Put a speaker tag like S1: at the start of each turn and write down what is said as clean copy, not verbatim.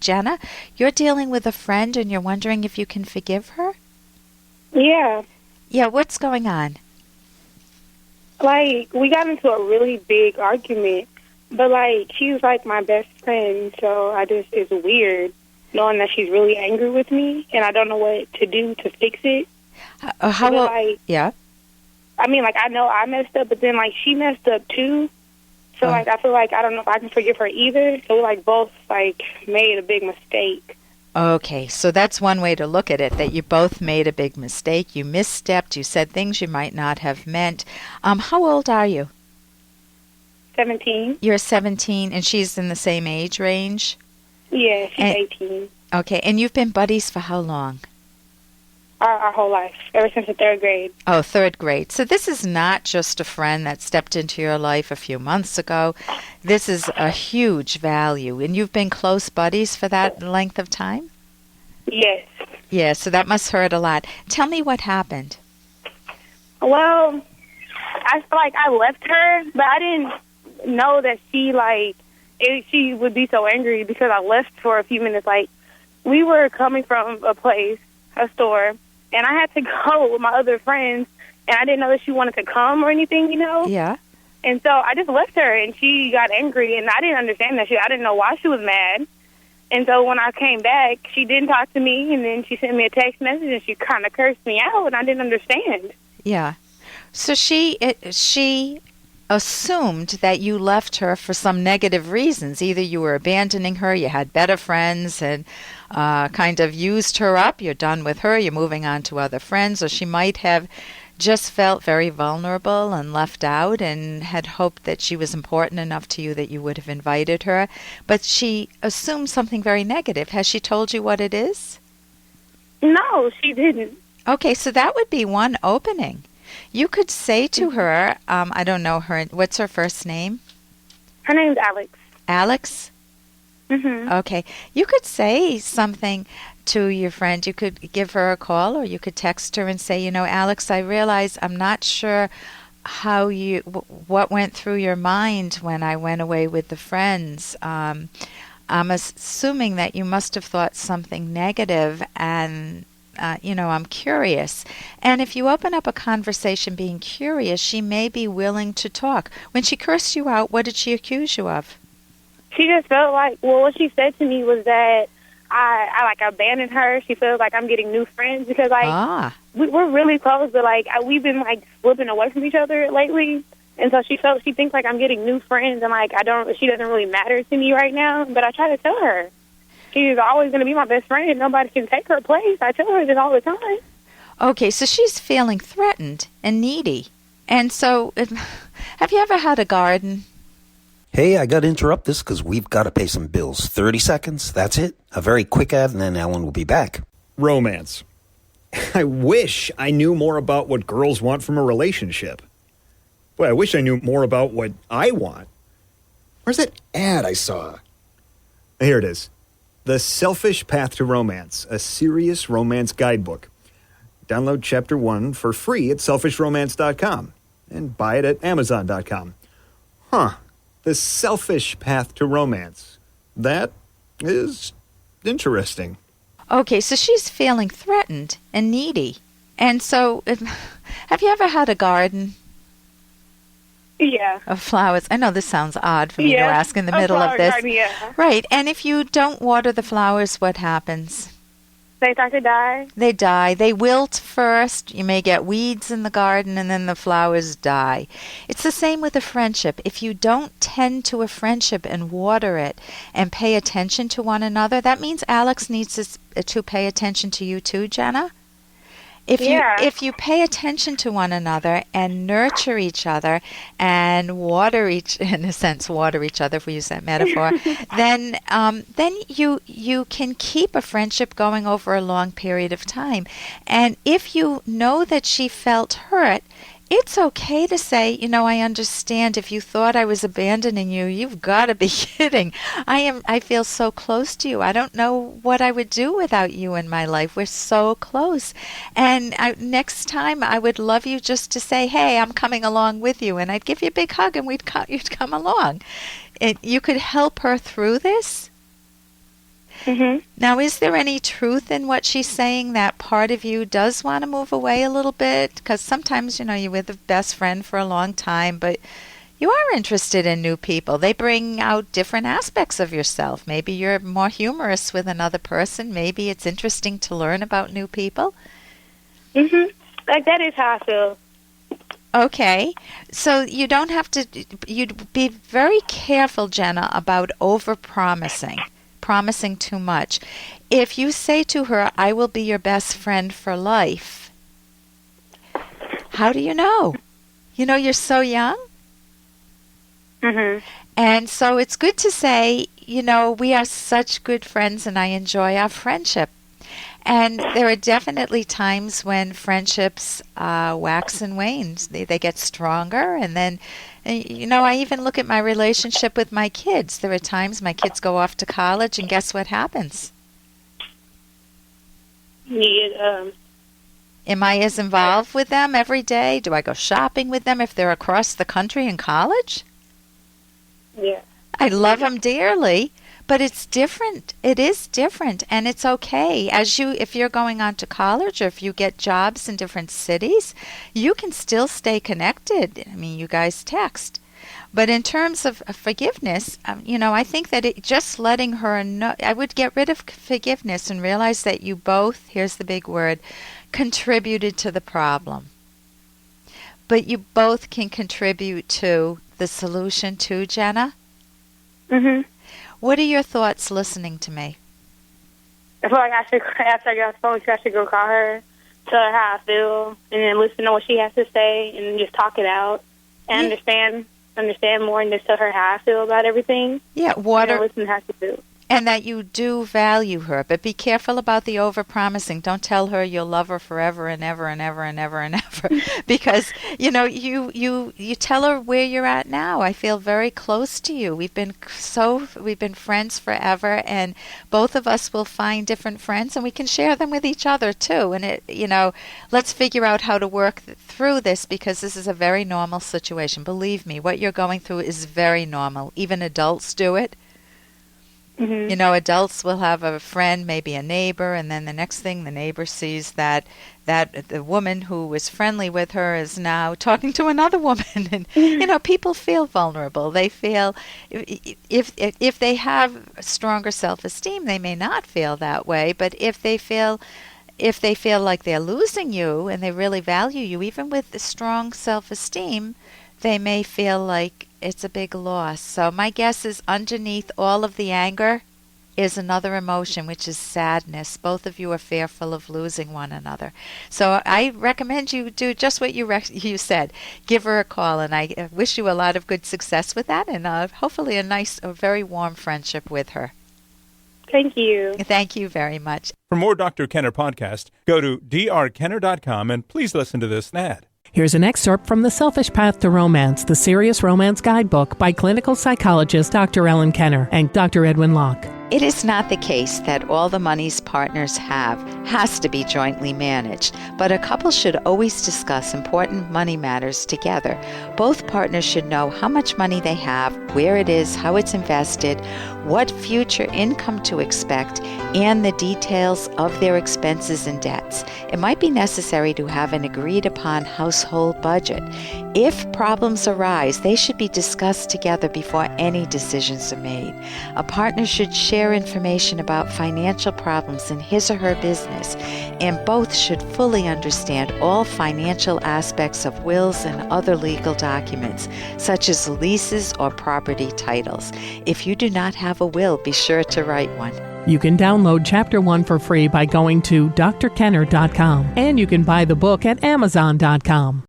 S1: Jenna, you're dealing with a friend and you're wondering if you can forgive her?
S2: Yeah.
S1: Yeah, what's going on?
S2: Like, we got into a really big argument, but, like, she's, like, my best friend, so it's weird knowing that she's really angry with me, and I don't know what to do to fix it.
S1: Yeah?
S2: I mean, like, I know I messed up, but then, like, she messed up, too. So, like, I feel like I don't know if I can forgive her either. So we, like, both, like, made a big mistake.
S1: Okay, so that's one way to look at it, that you both made a big mistake. You misstepped. You said things you might not have meant. How old are you?
S2: 17.
S1: You're 17, and she's in the same age range?
S2: Yeah, she's 18.
S1: Okay, and you've been buddies for how long?
S2: Our whole life, ever since the third grade.
S1: Oh, third grade. So this is not just a friend that stepped into your life a few months ago. This is a huge value. And you've been close buddies for that length of time?
S2: Yes.
S1: Yeah, so that must hurt a lot. Tell me what happened.
S2: Well, I feel like I left her, but I didn't know that she would be so angry because I left for a few minutes. Like, we were coming from a store, and I had to go with my other friends, and I didn't know that she wanted to come or anything, you know?
S1: Yeah.
S2: And so I just left her, and she got angry, and I didn't understand that. I didn't know why she was mad. And so when I came back, she didn't talk to me, and then she sent me a text message, and she kind of cursed me out, and I didn't understand.
S1: Yeah. So she assumed that you left her for some negative reasons. Either you were abandoning her, you had better friends, and kind of used her up. You're done with her, you're moving on to other friends, or she might have just felt very vulnerable and left out and had hoped that she was important enough to you that you would have invited her. But she assumed something very negative. Has she told you what it is?
S2: No, she didn't.
S1: Okay, so that would be one opening. You could say to her, I don't know her, what's her first name?
S2: Her name's Alex.
S1: Alex?
S2: Mm-hmm.
S1: Okay. You could say something to your friend. You could give her a call, or you could text her and say, Alex, I realize I'm not sure what went through your mind when I went away with the friends. I'm assuming that you must have thought something negative, and I'm curious. And if you open up a conversation being curious, she may be willing to talk. When she cursed you out, what did she accuse you of?
S2: She just felt like, what she said to me was that I abandoned her. She feels like I'm getting new friends because, we're really close, but, we've been, slipping away from each other lately. And so she thinks like I'm getting new friends, and, she doesn't really matter to me right now. But I try to tell her. She's always going to be my best friend, and nobody can take her place. I tell her this all the time.
S1: Okay, so she's feeling threatened and needy. And so, have you ever had a garden?
S3: Hey, I got to interrupt this because we've got to pay some bills. 30 seconds, that's it. A very quick ad, and then Ellen will be back.
S4: Romance. I wish I knew more about what girls want from a relationship. Boy, I wish I knew more about what I want. Where's that ad I saw? Here it is. The Selfish Path to Romance, a serious romance guidebook. Download Chapter 1 for free at selfishromance.com and buy it at amazon.com. Huh. The Selfish Path to Romance. That is interesting.
S1: Okay, so she's feeling threatened and needy. And so, have you ever had a garden?
S2: Yeah.
S1: Of flowers. I know this sounds odd for me to ask in the middle of this.
S2: Garden, yeah.
S1: Right, and if you don't water the flowers, what happens?
S2: They start to die.
S1: They die. They wilt first. You may get weeds in the garden, and then the flowers die. It's the same with a friendship. If you don't tend to a friendship and water it and pay attention to one another, that means Alex needs to pay attention to you too, Jenna. If you pay attention to one another and nurture each other and in a sense, water each other, if we use that metaphor, then you can keep a friendship going over a long period of time. And if you know that she felt hurt, it's okay to say, I understand if you thought I was abandoning you, you've got to be kidding. I feel so close to you. I don't know what I would do without you in my life. We're so close. And next time I would love you just to say, hey, I'm coming along with you. And I'd give you a big hug and you'd come along. You could help her through this.
S2: Mm-hmm.
S1: Now, is there any truth in what she's saying, that part of you does want to move away a little bit? Because sometimes, you're with a best friend for a long time, but you are interested in new people. They bring out different aspects of yourself. Maybe you're more humorous with another person. Maybe it's interesting to learn about new people.
S2: Mm-hmm. Like, that is how I feel.
S1: Okay, so you don't have to, you'd be very careful, Jenna, about over-promising too much. If you say to her, I will be your best friend for life, how do you know? You're so young.
S2: Mm-hmm.
S1: And so it's good to say, we are such good friends and I enjoy our friendship. And there are definitely times when friendships wax and wane. They get stronger. And then, I even look at my relationship with my kids. There are times my kids go off to college, and guess what happens? Am I as involved with them every day? Do I go shopping with them if they're across the country in college?
S2: Yeah.
S1: I love them dearly. But it's different. It is different, and it's okay. If you're going on to college or if you get jobs in different cities, you can still stay connected. I mean, you guys text. But in terms of forgiveness, I think that just letting her know, I would get rid of forgiveness and realize that you both, here's the big word, contributed to the problem. But you both can contribute to the solution too, Jenna?
S2: Mm-hmm.
S1: What are your thoughts listening to me?
S2: I feel like after I get off the phone, I should go call her, tell her how I feel, and then listen to what she has to say, and just talk it out, and understand more, and just tell her how I feel about everything.
S1: Yeah,
S2: listen to how she feels.
S1: And that you do value her, but be careful about the over-promising. Don't tell her you'll love her forever and ever and ever and ever and ever, because you tell her where you're at now. I feel very close to you. We've been friends forever, and both of us will find different friends, and we can share them with each other too. And let's figure out how to work through this, because this is a very normal situation. Believe me, what you're going through is very normal. Even adults do it. Mm-hmm. Adults will have a friend, maybe a neighbor, and then the next thing the neighbor sees that the woman who was friendly with her is now talking to another woman. And, people feel vulnerable. They feel, if they have stronger self-esteem, they may not feel that way. But if they feel like they're losing you and they really value you, even with strong self-esteem, they may feel like it's a big loss. So my guess is underneath all of the anger is another emotion, which is sadness. Both of you are fearful of losing one another. So I recommend you do just what you said. Give her a call, and I wish you a lot of good success with that, and hopefully a very warm friendship with her.
S2: Thank you.
S1: Thank you very much.
S5: For more Dr. Kenner podcast, go to drkenner.com and please listen to this ad.
S6: Here's an excerpt from The Selfish Path to Romance, the Serious Romance Guidebook by clinical psychologist Dr. Ellen Kenner and Dr. Edwin Locke.
S1: It is not the case that all the monies partners have has to be jointly managed, but a couple should always discuss important money matters together. Both partners should know how much money they have, where it is, how it's invested, what future income to expect, and the details of their expenses and debts. It might be necessary to have an agreed-upon household budget. If problems arise, they should be discussed together before any decisions are made. A partner should share information about financial problems in his or her business, and both should fully understand all financial aspects of wills and other legal documents, such as leases or property titles. If you do not have a will, be sure to write one.
S6: You can download Chapter 1 for free by going to drkenner.com, and you can buy the book at amazon.com.